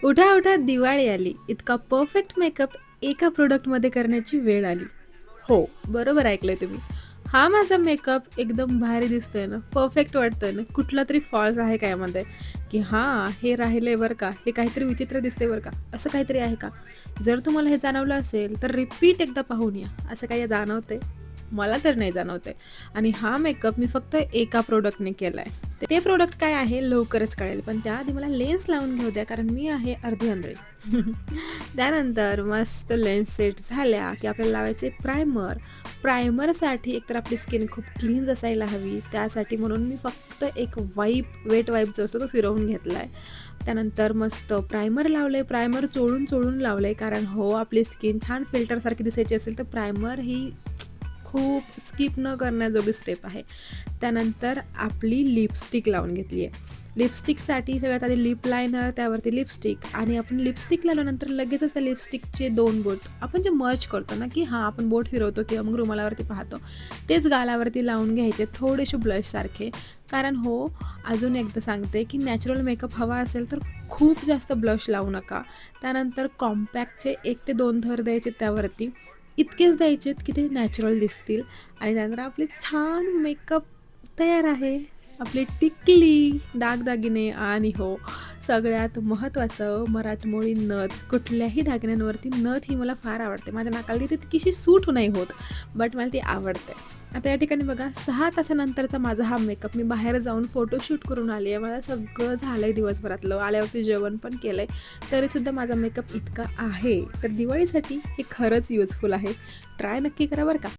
उठा उठा दिवाळी आली. इतका परफेक्ट मेकअप एका प्रोडक्टमध्ये करण्याची वेळ आली. हो, बरोबर ऐकलंय तुम्ही. हा माझा मेकअप एकदम भारी दिसतोय ना, परफेक्ट वाटतोय ना, कुठला तरी फॉल्ट आहे का यामध्ये? की हां, हे राहिलंय बरं का, हे काहीतरी विचित्र दिसतंय बरं का, असं काहीतरी आहे का? जर तुम्हाला हे जाणवलं असेल, तर रिपीट एकदा पाहून या. असं काही जाणवतंय? मला तर नाही जाणवतंय. आणि हा मेकअप मी फक्त एका प्रॉडक्टने केलाय. ते प्रॉडक्ट काय आहे लवकरच कळेल. पण त्याआधी मला लेन्स लावून घेऊ द्या, कारण मी आहे अर्धी आंधळी. त्यानंतर मस्त लेन्स सेट झाल्या, की आपल्याला लावायचे प्रायमर. प्रायमरसाठी एकतर आपली स्किन खूप क्लीन्स असायला हवी. त्यासाठी म्हणून मी फक्त एक वेट वाईप जो असतो तो फिरवून घेतलाय. त्यानंतर मस्त प्रायमर लावलंय. प्रायमर चोळून लावलंय, कारण हो आपली स्किन छान फिल्टरसारखी दिसायची असेल, तर प्रायमर ही खूप स्किप न करण्याजोगी स्टेप आहे. त्यानंतर आपली लिपस्टिक लावून घेतली आहे. लिपस्टिकसाठी सगळ्यात आधी लिप लायनर, त्यावरती लिपस्टिक, आणि आपण लिपस्टिक लावल्यानंतर लगेचच त्या लिपस्टिकचे 2 बोट आपण जे मर्ज करतो ना, की हां, आपण बोट फिरवतो किंवा मग रुमालावरती पाहतो, तेच गालावरती लावून घ्यायचे थोडेसे ब्लशसारखे. कारण हो, अजून एकदा सांगते, की नॅचरल मेकअप हवा असेल तर खूप जास्त ब्लश लावू नका. त्यानंतर कॉम्पॅक्टचे 1 ते 2 थर द्यायचे त्यावरती. इतकेच द्यायचेत की ते नॅचरल दिसतील, आणि त्यानंतर आपले छान मेकअप तयार आहे. आपली टिकली, दागदागिने, आणि हो, सगळ्यात महत्त्वाचं मराठमोळी नथ. कुठल्याही दागिन्यांवरती नथ ही मला फार आवडते. माझ्या नाकाला ती तितकीशी सूट नाही होत, बट मला ती आवडते. आता या ठिकाणी बघा, 6 तासानंतरचा माझा हा मेकअप. मी बाहेर जाऊन फोटोशूट करून आली आहे. मला सगळं झालंय दिवसभरातलं. आल्यावरती जेवण पण केलंय. तरीसुद्धा माझा मेकअप इतका आहे. तर दिवाळीसाठी हे खरंच युजफुल आहे. ट्राय नक्की करा बरं का.